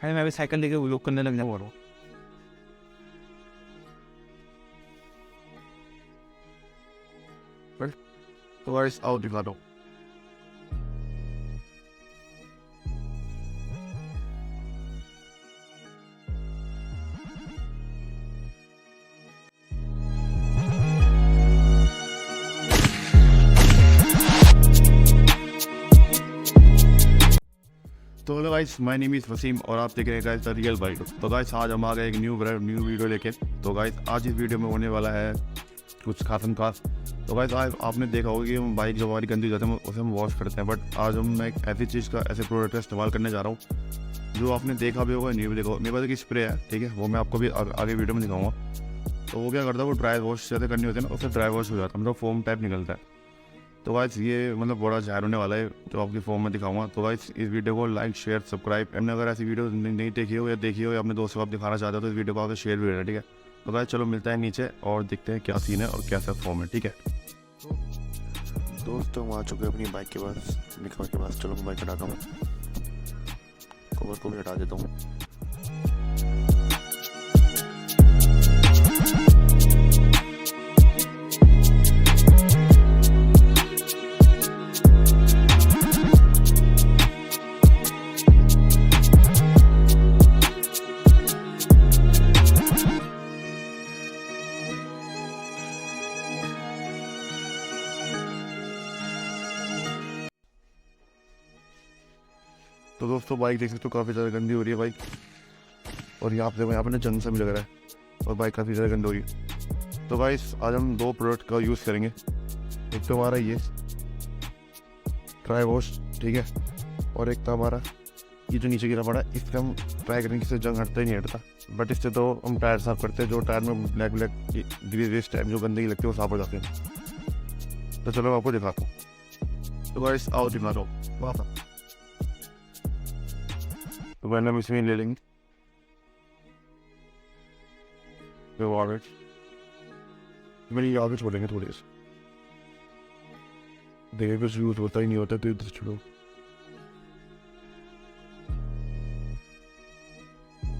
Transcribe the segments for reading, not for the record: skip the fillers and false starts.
भाई मैं भी साइकिल लेके व्लॉग करने लग जाऊँ। तो गाइस आओ दिखा दो। तो hello guys, my name is Wasim और आप देख रहे हैं गाइस द रियल बाइक। तो गाइस आज हम आ गए एक न्यू वीडियो लेके। तो गाइस आज इस वीडियो में होने वाला है कुछ खास। तो गाइस आज आपने देखा होगा कि हम बाइक जो हमारी गंदी हो जाती है उसे हम वॉश करते हैं, बट आज हम मैं एक ऐसी चीज़ का ऐसे प्रोडक्ट का इस्तेमाल करने जा रहा हूँ जो आपने देखा भी होगा नहीं भी देखा। मेरे पास एक स्प्रे है, ठीक है, वो मैं आपको भी आगे वीडियो में दिखाऊंगा। तो वो क्या करता है, वो ड्राई वॉश जैसे करनी होती है ना, उससे ड्राई वॉश हो जाता है, मतलब फोम टाइप निकलता है। तो गाइस ये मतलब बड़ा ज़ाहिर होने वाला है जो आपकी फॉर्म में दिखाऊंगा। तो गाइस इस वीडियो को लाइक शेयर सब्सक्राइब, हमने अगर ऐसी वीडियो नहीं देखी हो या देखी हो या अपने दोस्तों को आप दिखाना चाहते हो तो इस वीडियो को आपसे शेयर भी करना, ठीक है। तो गाइस चलो मिलता है नीचे और देखते हैं क्या सीन है और कैसा फॉर्म है, ठीक है। दोस्तों हम आ चुके हैं अपनी बाइक के पास, निकल के पास। चलो मैं बाइक हटाता हूँ, कवर को भी हटा देता हूँ। तो दोस्तों बाइक देख सकते हो काफ़ी ज़्यादा गंदी हो रही है बाइक, और यहाँ पे देखो यहाँ पे ना जंग सा भी लग रहा है और बाइक काफ़ी ज़्यादा गंदी हो रही है। तो गाइस आज हम दो प्रोडक्ट का यूज़ करेंगे। एक तो हमारा ये ड्राई वॉश, ठीक है, और एक तो हमारा ये जो नीचे गिरा पड़ा है, इससे हम ट्राई करेंगे, इससे जंग हटता ही नहीं हटता, बट इससे तो हम टायर साफ़ करते हैं, जो टायर में ब्लैक ग्रीस टाइप जो गंदगी लगती है वो साफ़ हो जाती है। तो चलो मैं आपको दिखाता हूँ। तो गाइस आओ दिखा दो वहाँ। तो मैंने हम इसमें ले लेंगे तो आगे मैंने ये आगे छोड़ेंगे थोड़े से, देखिए कुछ यूज़ होता ही नहीं होता तो इधर छोड़ो।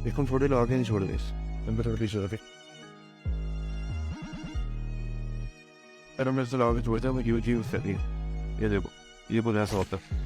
देखो हम थोड़े आगे नहीं छोड़ दे अंदर थोड़ी सी रखे, अरे मेरे से आगे छोड़ते हैं मैं यूज़ कर रही है। ये देखो ये कुछ ऐसा होता है।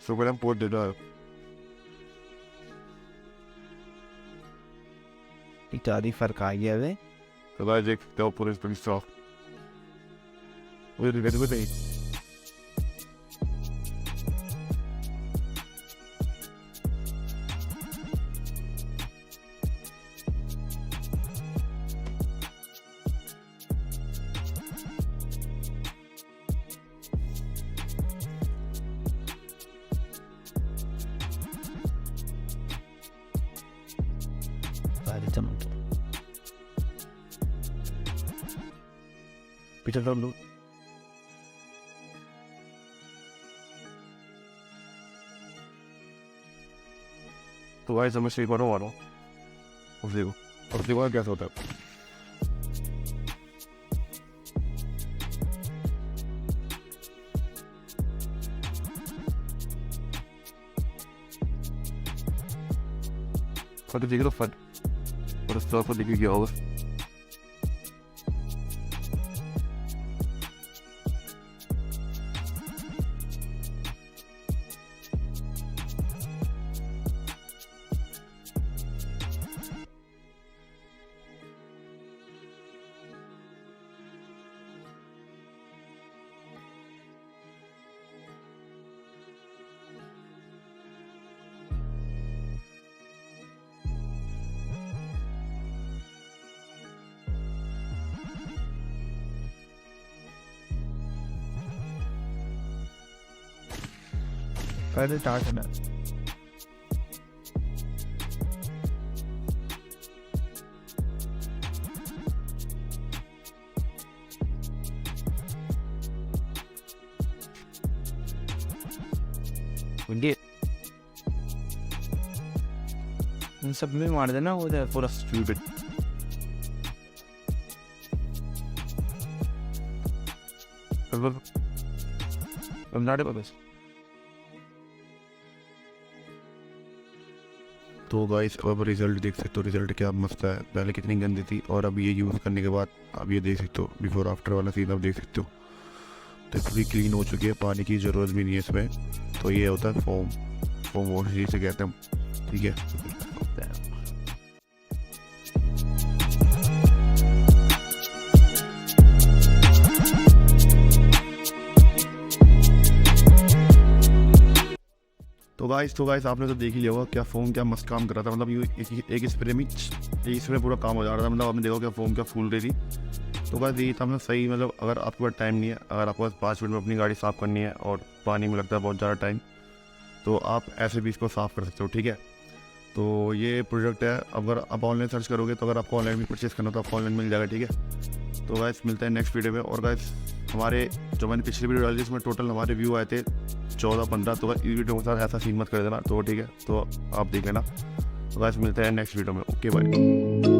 So when I'm poured it up, इत्यादि फर्क आ गया है। the logic they'll put is pretty soft. What did you get with it? सारे चमक Peter down low. तो गाइस मैं स्टेप पर आ रहा हूँ और देखो क्या होता है। फट देख लो फट, और उस तरफ को देखिए क्या होगा। पहले स्टार्ट करना। ये इन सब में मार देना वो पूरा stupid. I'm not about this. तो गाइस अब रिजल्ट देख सकते हो, रिजल्ट क्या मस्त है। पहले कितनी गंदी थी और अब ये यूज़ करने के बाद अब ये देख सकते हो, बिफोर आफ्टर वाला सीन अब देख सकते हो। तो पूरी क्लीन हो चुकी है, पानी की ज़रूरत भी नहीं है इसमें। तो ये होता है फोम वॉश जिसे कहते हैं, ठीक है। तो गाइस आपने तो देख ही लिया होगा क्या फोम क्या मस्त काम कर रहा था। मतलब ये एक स्प्रे में पूरा काम हो जा रहा था। मतलब आपने देखा क्या फोम क्या फूल रही थी। तो गाइस ये था मतलब सही। मतलब अगर आपके पास टाइम नहीं है, अगर आपके पास 5 मिनट में अपनी गाड़ी साफ़ करनी है और पानी में लगता है बहुत ज़्यादा टाइम, तो आप ऐसे भी इसको साफ़ कर सकते हो, ठीक है। तो ये प्रोडक्ट है, अगर आप ऑनलाइन सर्च करोगे तो अगर आपको ऑनलाइन भी परचेज़ करना तो आपको ऑनलाइन मिल जाएगा, ठीक है। तो गाइस मिलते हैं नेक्स्ट वीडियो में। और गाइस हमारे जो मैंने पिछली वीडियो डाली इसमें टोटल हमारे व्यू आए थे 14-15। तो इस वीडियो के साथ ऐसा सीन मत कर देना, तो ठीक है। तो आप देख लेना। तो गाइस मिलते हैं नेक्स्ट वीडियो में। Okay bye.